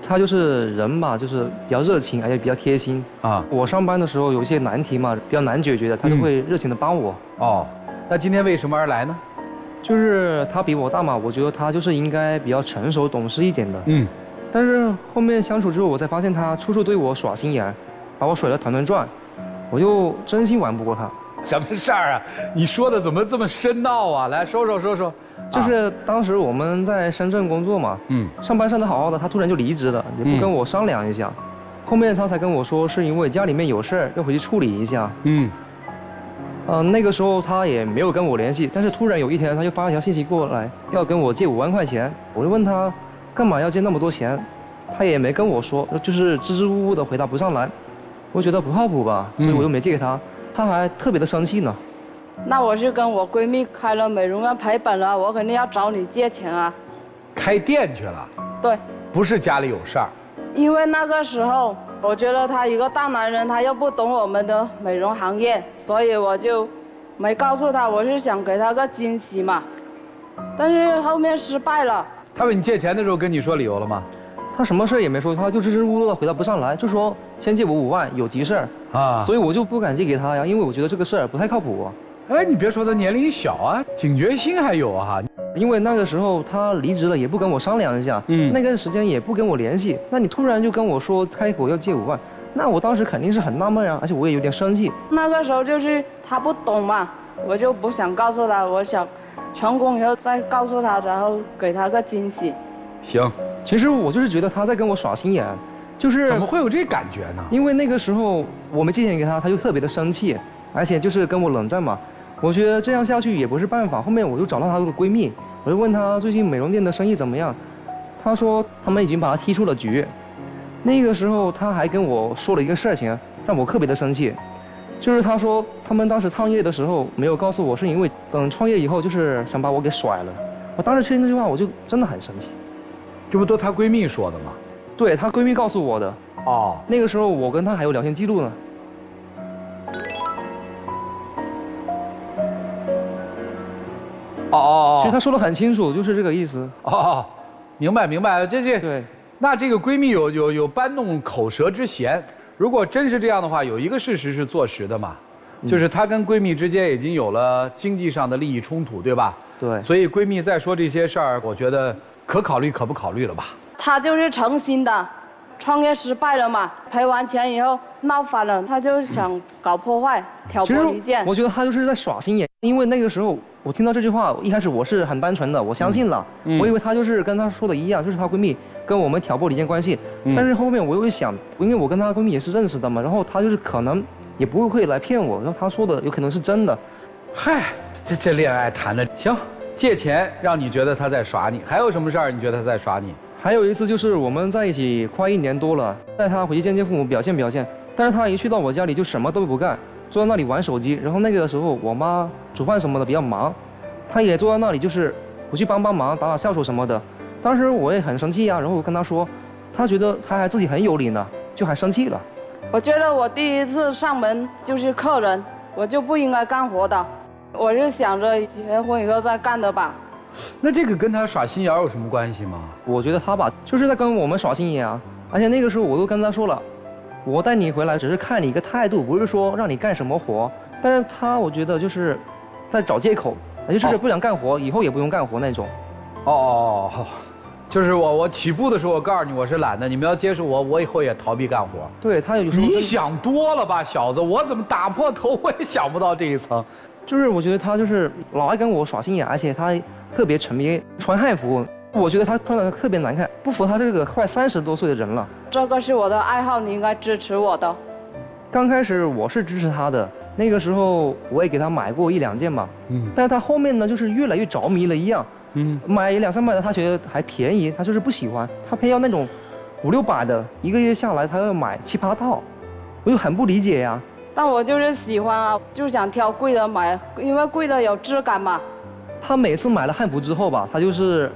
他就是人吧，就是比较热情，而且比较贴心啊。我上班的时候有一些难题嘛，比较难解决的，他就会热情的帮我。哦，那今天为什么而来呢？就是他比我大嘛，我觉得他就是应该比较成熟懂事一点的。但是后面相处之后，我才发现他处处对我耍心眼，把我甩得团团转，我就真心玩不过他。什么事儿啊？你说的怎么这么深奥啊？来说说。就是当时我们在深圳工作嘛，上班上得好好的，他突然就离职了，也不跟我商量一下。后面他才跟我说，是因为家里面有事儿要回去处理一下。那个时候他也没有跟我联系，但是突然有一天他就发了条信息过来，要跟我借5万块钱。我就问他干嘛要借那么多钱，他也没跟我说，就是支支吾吾的回答不上来。我觉得不靠谱吧，所以我就没借给他。他还特别的生气呢。那我是跟我闺蜜开了美容院赔本了，我肯定要找你借钱啊。开店去了？对，不是家里有事儿。因为那个时候我觉得他一个大男人，他又不懂我们的美容行业，所以我就没告诉他，我是想给他个惊喜嘛。但是后面失败了。他问你借钱的时候跟你说理由了吗？他什么事也没说，他就支支吾吾的回答不上来，就说先借我5万，有急事儿啊。所以我就不敢借给他呀，因为我觉得这个事儿不太靠谱。哎，你别说他年龄小啊，警觉心还有啊。因为那个时候他离职了，也不跟我商量一下，那个时间也不跟我联系，那你突然就跟我说开口要借5万，那我当时肯定是很纳闷啊，而且我也有点生气。那个时候就是他不懂嘛，我就不想告诉他，我想成功以后再告诉他，然后给他个惊喜。行，其实我就是觉得他在跟我耍心眼，就是怎么会有这感觉呢？因为那个时候我没借钱给他，他就特别的生气，而且就是跟我冷战嘛。我觉得这样下去也不是办法，后面我就找到她的闺蜜，我就问她最近美容店的生意怎么样，她说他们已经把她踢出了局。那个时候她还跟我说了一个事情，让我特别的生气，就是她说他们当时创业的时候没有告诉我，是因为等创业以后就是想把我给甩了。我当时听那句话我就真的很生气。这不都她闺蜜说的吗？对，她闺蜜告诉我的。哦，那个时候我跟她还有聊天记录呢。其实她说的很清楚，就是这个意思。哦，明白，对。那这个闺蜜有搬弄口舌之嫌。如果真是这样的话，有一个事实是坐实的嘛，就是她跟闺蜜之间已经有了经济上的利益冲突，对吧？对。所以闺蜜再说这些事儿，我觉得可考虑可不考虑了吧？她就是诚心的，创业失败了嘛，赔完钱以后闹翻了，她就想搞破坏，挑拨离间。我觉得她就是在耍心眼，因为那个时候我听到这句话，一开始我是很单纯的，我相信了，我以为她就是跟她说的一样，就是她闺蜜跟我们挑拨离间关系。但是后面我又想，因为我跟她闺蜜也是认识的嘛，然后她就是可能也不会来骗我，然后她说的有可能是真的。嗨，这恋爱谈的行，借钱让你觉得她在耍你，还有什么事儿你觉得她在耍你？还有一次就是我们在一起快1年多了，带她回去见父母表现表现，但是她一去到我家里就什么都不干，坐在那里玩手机。然后那个时候我妈煮饭什么的比较忙，她也坐在那里就是不去帮忙打下手什么的。当时我也很生气呀，然后我跟她说，她觉得她还自己很有理呢，就还生气了。我觉得我第一次上门就是客人，我就不应该干活的，我是想着结婚以后再干的吧。那这个跟他耍心眼有什么关系吗？我觉得他吧，就是在跟我们耍心眼啊。而且那个时候我都跟他说了，我带你回来只是看你一个态度，不是说让你干什么活。但是他我觉得就是在找借口，就是不想干活，以后也不用干活那种。哦，就是我起步的时候我告诉你我是懒的，你们要接受我，我以后也逃避干活。对他有时候你想多了吧，小子，我怎么打破头我也想不到这一层。就是我觉得他就是老爱跟我耍心眼，而且他特别沉迷穿汉服，我觉得他穿的特别难看，不符他这个快30多岁的人了。这个是我的爱好，你应该支持我的。刚开始我是支持他的，那个时候我也给他买过1、2件嘛，但是他后面呢就是越来越着迷了一样，买2、300的他觉得还便宜，他就是不喜欢，他偏要那种5、600的，一个月下来他要买7、8套，我就很不理解呀。但我就是喜欢啊，就想挑贵的买，因为贵的有质感嘛。他每次买了汉服之后吧，他就是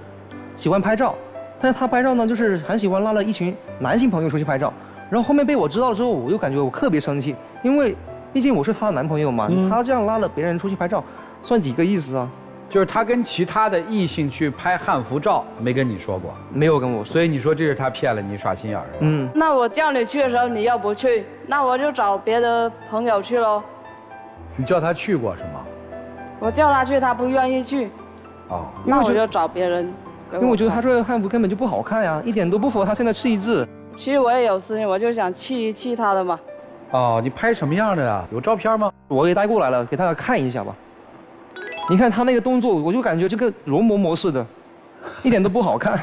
喜欢拍照，但是他拍照呢，就是很喜欢拉了一群男性朋友出去拍照，然后后面被我知道了之后，我就感觉我特别生气，因为毕竟我是他的男朋友嘛，他这样拉了别人出去拍照，算几个意思啊？就是他跟其他的异性去拍汉服照，没跟你说过？没有跟我说。所以你说这是他骗了你，耍心眼儿。那我叫你去的时候你又不去，那我就找别的朋友去喽。你叫他去过是吗？我叫他去，他不愿意去。哦。那我就找别人。因为我觉得他这个汉服根本就不好看呀，一点都不符合他现在气质。其实我也有事情，我就想气一气他的嘛。哦，你拍什么样的呀？有照片吗？我也带过来了，给大家看一下吧。你看他那个动作，我就感觉这个容嬷嬷似的，一点都不好看。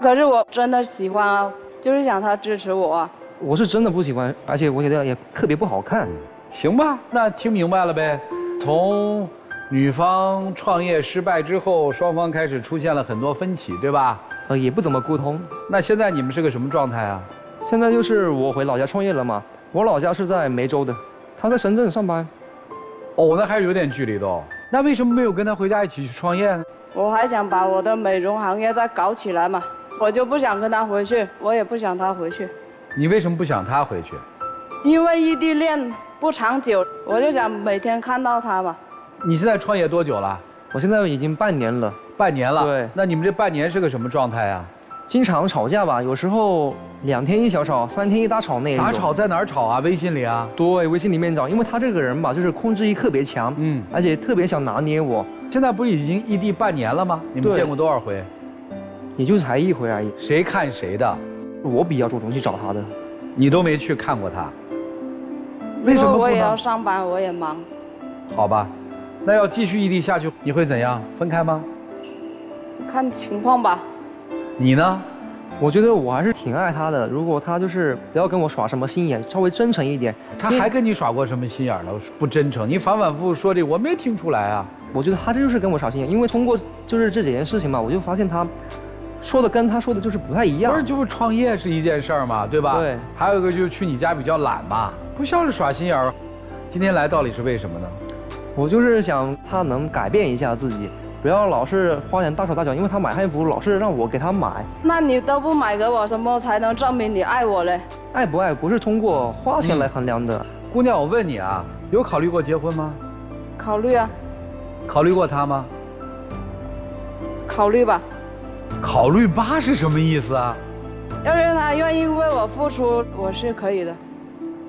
可是我真的喜欢啊，就是想他支持我啊。我是真的不喜欢，而且我觉得也特别不好看。行吧，那听明白了呗。从女方创业失败之后，双方开始出现了很多分歧，对吧？也不怎么沟通。那现在你们是个什么状态啊？现在就是我回老家创业了嘛，我老家是在梅州的，他在深圳上班。哦，那还是有点距离的哦。那为什么没有跟他回家一起去创业呢？我还想把我的美容行业再搞起来嘛，我就不想跟他回去，我也不想他回去。你为什么不想他回去？因为异地恋不长久，我就想每天看到他嘛。你现在创业多久了？我现在已经半年了。半年了？对。那你们这半年是个什么状态啊？经常吵架吧，有时候2天一小吵，3天一大吵那种。咋吵？在哪儿吵啊？微信里啊？对，微信里面找，因为他这个人吧，就是控制欲特别强，而且特别想拿捏我。现在不是已经异地半年了吗？你们见过多少回？也就才1回而已。谁看谁的？我比较主动去找他的。你都没去看过他？为什么不呢？我也要上班，我也忙。好吧，那要继续异地下去，你会怎样？分开吗？看情况吧。你呢？我觉得我还是挺爱他的。如果他就是不要跟我耍什么心眼，稍微真诚一点。他还跟你耍过什么心眼了？不真诚，你反反复复说这，我没听出来啊。我觉得他这就是跟我耍心眼，因为通过就是这几件事情嘛，我就发现他说的跟他说的就是不太一样。不是，就是创业是一件事儿嘛，对吧？对。还有一个就是去你家比较懒嘛，不像是耍心眼儿。今天来到底是为什么呢？我就是想他能改变一下自己。不要老是花钱大手大脚，因为他买汉服老是让我给他买。那你都不买给我，什么才能证明你爱我嘞？爱不爱不是通过花钱来衡量的。姑娘，我问你啊，有考虑过结婚吗？考虑啊。考虑过他吗？考虑吧。考虑吧是什么意思啊？要是他愿意为我付出，我是可以的。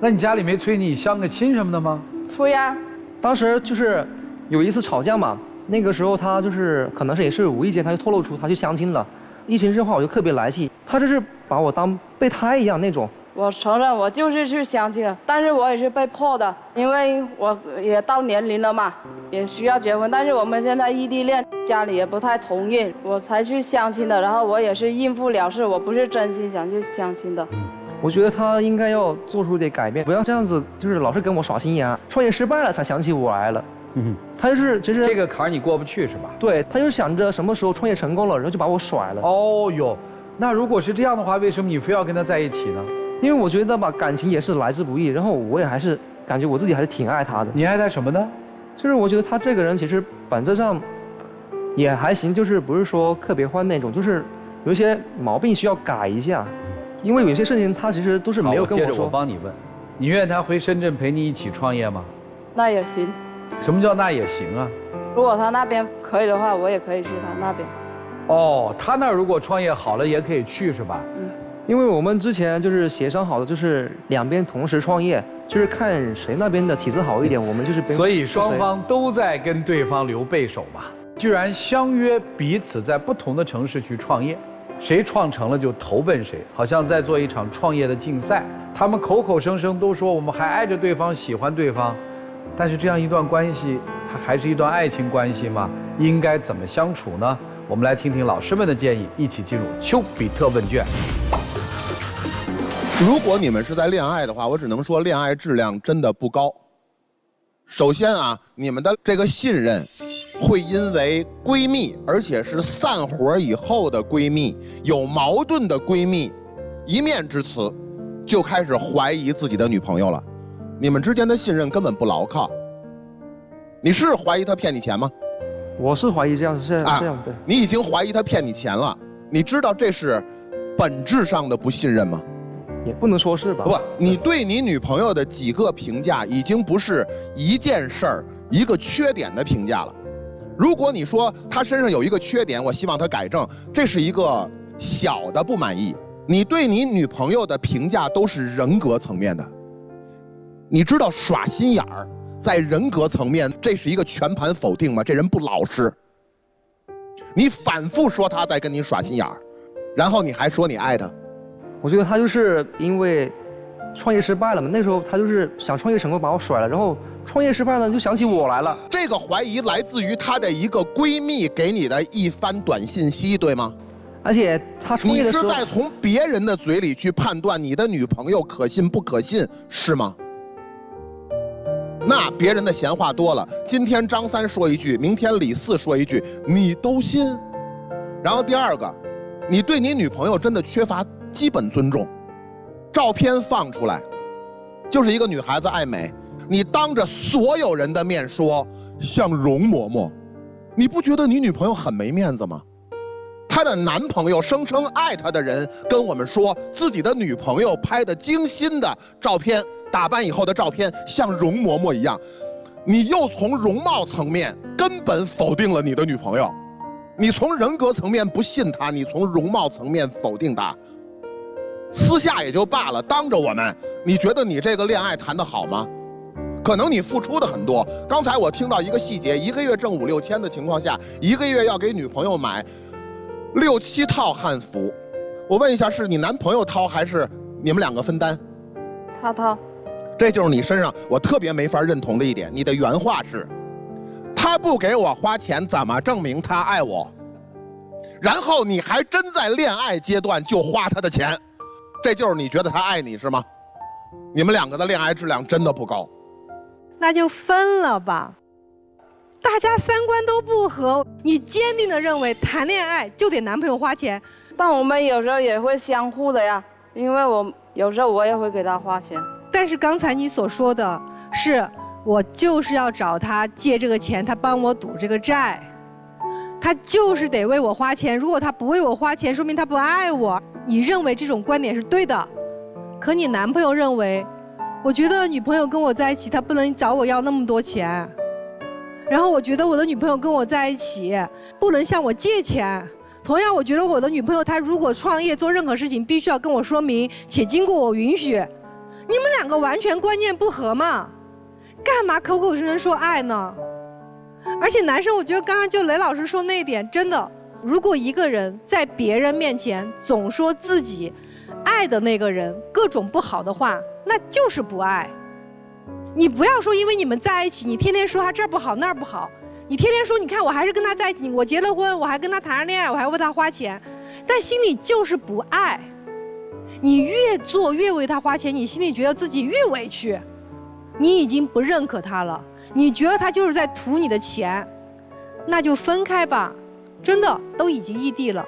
那你家里没催你相个亲什么的吗？催呀。当时就是有一次吵架嘛。那个时候他就是可能是也是无意间他就透露出他去相亲了，一听这话我就特别来气，他这是把我当备胎一样那种。我承认我就是去相亲了，但是我也是被迫的，因为我也到年龄了嘛，也需要结婚，但是我们现在异地恋，家里也不太同意，我才去相亲的，然后我也是应付了事，我不是真心想去相亲的。我觉得他应该要做出点改变，不要这样子，就是老是跟我耍心眼，创业失败了才想起我来了。他就是其实这个坎儿你过不去是吧？对，他就想着什么时候创业成功了，然后就把我甩了。哦哟，那如果是这样的话，为什么你非要跟他在一起呢？因为我觉得吧，感情也是来之不易，然后我也还是感觉我自己还是挺爱他的。你爱他什么呢？就是我觉得他这个人其实本质上也还行，就是不是说特别坏那种，就是有一些毛病需要改一下。因为有些事情他其实都是没有跟我说。接着我帮你问，你愿他回深圳陪你一起创业吗？那也行。什么叫那也行啊？如果他那边可以的话，我也可以去他那边。哦，他那儿如果创业好了也可以去是吧？因为我们之前就是协商好的，就是两边同时创业，就是看谁那边的起子好一点，我们就是。所以双方都在跟对方留背手嘛。居然相约彼此在不同的城市去创业，谁创成了就投奔谁，好像在做一场创业的竞赛。他们口口声声都说我们还爱着对方，喜欢对方，但是这样一段关系，它还是一段爱情关系吗？应该怎么相处呢？我们来听听老师们的建议，一起进入丘比特问卷。如果你们是在恋爱的话，我只能说恋爱质量真的不高。首先啊，你们的这个信任会因为闺蜜，而且是散伙以后的闺蜜，有矛盾的闺蜜，一面之词，就开始怀疑自己的女朋友了。你们之间的信任根本不牢靠。你是怀疑她骗你钱吗？我是怀疑这样是这样对。你已经怀疑她骗你钱了，你知道这是本质上的不信任吗？也不能说是吧。不，你对你女朋友的几个评价已经不是一件事儿、一个缺点的评价了。如果你说她身上有一个缺点，我希望她改正，这是一个小的不满意。你对你女朋友的评价都是人格层面的。你知道耍心眼儿在人格层面，这是一个全盘否定吗？这人不老实。你反复说她在跟你耍心眼儿，然后你还说你爱她。我觉得他就是因为创业失败了嘛，那时候他就是想创业成功把我甩了，然后创业失败了就想起我来了。这个怀疑来自于她的一个闺蜜给你的一番短信息，对吗？而且他创业的时候，你是在从别人的嘴里去判断你的女朋友可信不可信，是吗？那别人的闲话多了，今天张三说一句，明天李四说一句，你都信？然后第二个，你对你女朋友真的缺乏基本尊重。照片放出来，就是一个女孩子爱美，你当着所有人的面说像容嬷嬷，你不觉得你女朋友很没面子吗？她的男朋友声称爱她的人跟我们说，自己的女朋友拍的精心的照片，打扮以后的照片像容嬷嬷一样，你又从容貌层面根本否定了你的女朋友，你从人格层面不信她，你从容貌层面否定她。私下也就罢了，当着我们，你觉得你这个恋爱谈得好吗？可能你付出的很多。刚才我听到一个细节，一个月挣5、6千的情况下，一个月要给女朋友买6、7套汉服。我问一下，是你男朋友掏还是你们两个分担？他掏。这就是你身上我特别没法认同的一点。你的原话是：他不给我花钱，怎么证明他爱我？然后你还真在恋爱阶段就花他的钱。这就是你觉得他爱你是吗？你们两个的恋爱质量真的不高。那就分了吧。大家三观都不合，你坚定的认为谈恋爱就得男朋友花钱，但我们有时候也会相互的呀，因为有时候我也会给他花钱。但是刚才你所说的是，我就是要找他借这个钱，他帮我赌这个债，他就是得为我花钱。如果他不为我花钱，说明他不爱我。你认为这种观点是对的，可你男朋友认为，我觉得女朋友跟我在一起，她不能找我要那么多钱。然后我觉得我的女朋友跟我在一起，不能向我借钱。同样，我觉得我的女朋友她如果创业做任何事情，必须要跟我说明，且经过我允许。你们两个完全观念不合嘛，干嘛口口声声说爱呢？而且男生，我觉得刚刚就雷老师说那一点，真的，如果一个人在别人面前总说自己爱的那个人各种不好的话，那就是不爱。你不要说因为你们在一起，你天天说他这儿不好那儿不好，你天天说你看我还是跟他在一起，我结了婚，我还跟他谈上恋爱，我还为他花钱，但心里就是不爱。你越做越为他花钱，你心里觉得自己越委屈，你已经不认可他了，你觉得他就是在图你的钱，那就分开吧，真的都已经异地了。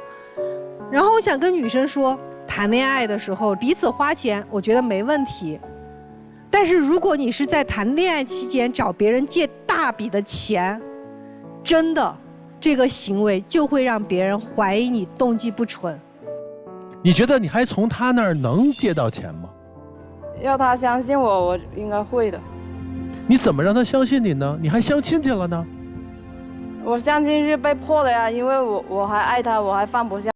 然后我想跟女生说，谈恋爱的时候彼此花钱，我觉得没问题。但是如果你是在谈恋爱期间找别人借大笔的钱，真的这个行为就会让别人怀疑你动机不纯。你觉得你还从他那儿能借到钱吗？要他相信我，我应该会的。你怎么让他相信你呢？你还相亲去了呢？我相亲是被迫的呀，因为我还爱他，我还放不下。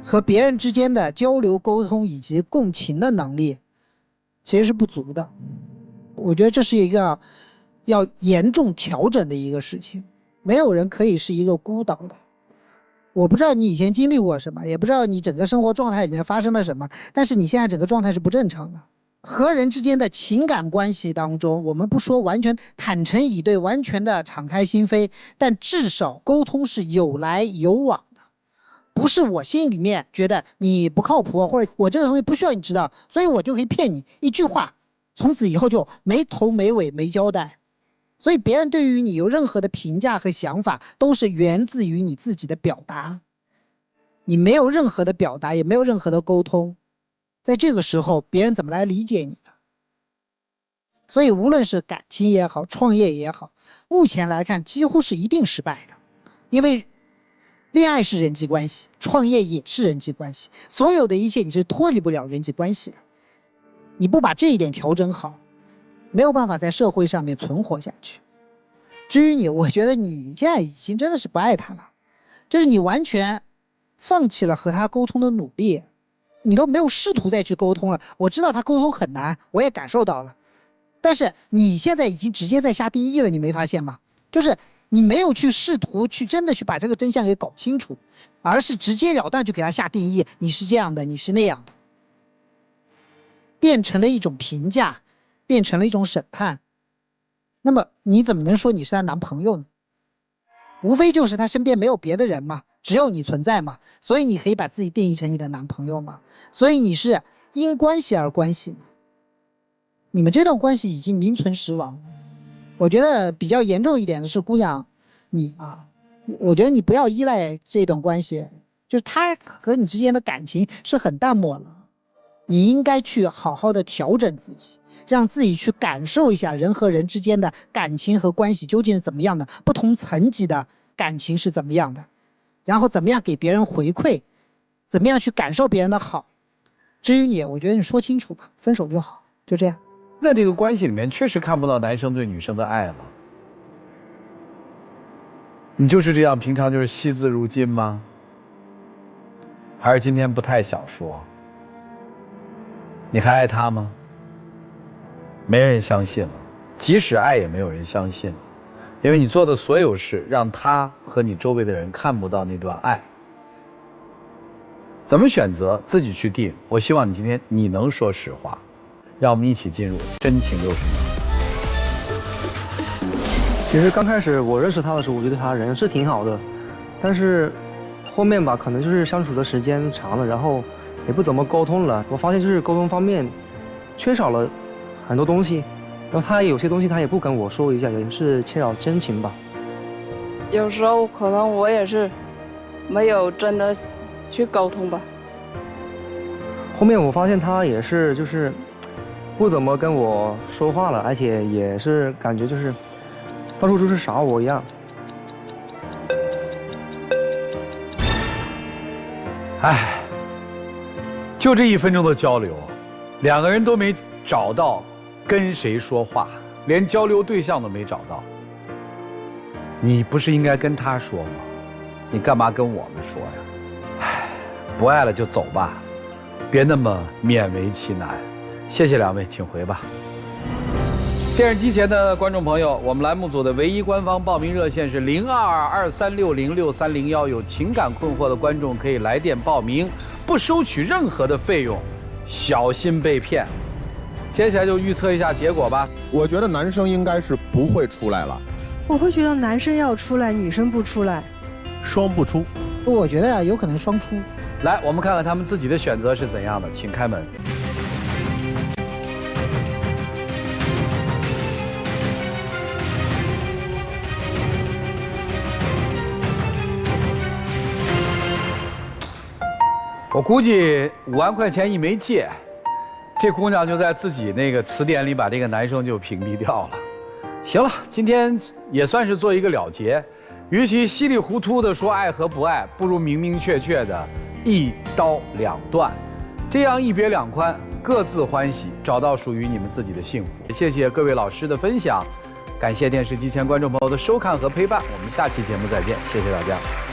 和别人之间的交流沟通以及共情的能力其实是不足的。我觉得这是一个要严重调整的一个事情，没有人可以是一个孤岛的。我不知道你以前经历过什么，也不知道你整个生活状态里面发生了什么，但是你现在整个状态是不正常的。和人之间的情感关系当中，我们不说完全坦诚以对，完全的敞开心扉，但至少沟通是有来有往。不是我心里面觉得你不靠谱，或者我这个东西不需要你知道，所以我就可以骗你一句话，从此以后就没头没尾没交代。所以别人对于你有任何的评价和想法，都是源自于你自己的表达。你没有任何的表达，也没有任何的沟通，在这个时候别人怎么来理解你的？所以无论是感情也好，创业也好，目前来看几乎是一定失败的。因为恋爱是人际关系，创业也是人际关系，所有的一切你是脱离不了人际关系的。你不把这一点调整好，没有办法在社会上面存活下去。至于你，我觉得你现在已经真的是不爱他了，就是你完全放弃了和他沟通的努力，你都没有试图再去沟通了。我知道他沟通很难，我也感受到了，但是你现在已经直接在下定义了，你没发现吗？就是你没有去试图去真的去把这个真相给搞清楚，而是直截了当就给他下定义，你是这样的，你是那样的，变成了一种评价，变成了一种审判。那么你怎么能说你是他男朋友呢？无非就是他身边没有别的人嘛，只有你存在嘛，所以你可以把自己定义成你的男朋友嘛，所以你是因关系而关系嘛。你们这段关系已经名存实亡。我觉得比较严重一点的是，姑娘，我觉得你不要依赖这段关系，就是他和你之间的感情是很淡漠了，你应该去好好的调整自己，让自己去感受一下人和人之间的感情和关系究竟是怎么样的，不同层级的感情是怎么样的，然后怎么样给别人回馈，怎么样去感受别人的好。至于你，我觉得你说清楚吧，分手就好，就这样。在这个关系里面确实看不到男生对女生的爱了。你就是这样，平常就是惜字如金吗？还是今天不太想说？你还爱他吗？没人相信了，即使爱也没有人相信了，因为你做的所有事让他和你周围的人看不到那段爱。怎么选择自己去定，我希望你今天你能说实话，让我们一起进入真情60秒。其实刚开始我认识他的时候，我觉得他人是挺好的，但是后面吧，可能就是相处的时间长了，然后也不怎么沟通了。我发现就是沟通方面缺少了很多东西，然后他有些东西他也不跟我说一下，也是缺少真情吧。有时候可能我也是没有真的去沟通吧。后面我发现他也是就是不怎么跟我说话了，而且也是感觉就是到处就是耍我一样。唉，就这1分钟的交流，2个人都没找到跟谁说话，连交流对象都没找到。你不是应该跟他说吗？你干嘛跟我们说呀？唉，不爱了就走吧，别那么勉为其难。谢谢2位，请回吧。电视机前的观众朋友，我们栏目组的唯一官方报名热线是0223606301，有情感困惑的观众可以来电报名，不收取任何的费用，小心被骗。接下来就预测一下结果吧。我觉得男生应该是不会出来了。我会觉得男生要出来，女生不出来，双不出。我觉得有可能双出。来，我们看看他们自己的选择是怎样的，请开门。我估计5万块钱一没借，这姑娘就在自己那个词典里把这个男生就屏蔽掉了。行了，今天也算是做一个了结。与其稀里糊涂的说爱和不爱，不如明明确确的一刀两断，这样一别两宽，各自欢喜，找到属于你们自己的幸福。谢谢各位老师的分享，感谢电视机前观众朋友的收看和陪伴，我们下期节目再见，谢谢大家。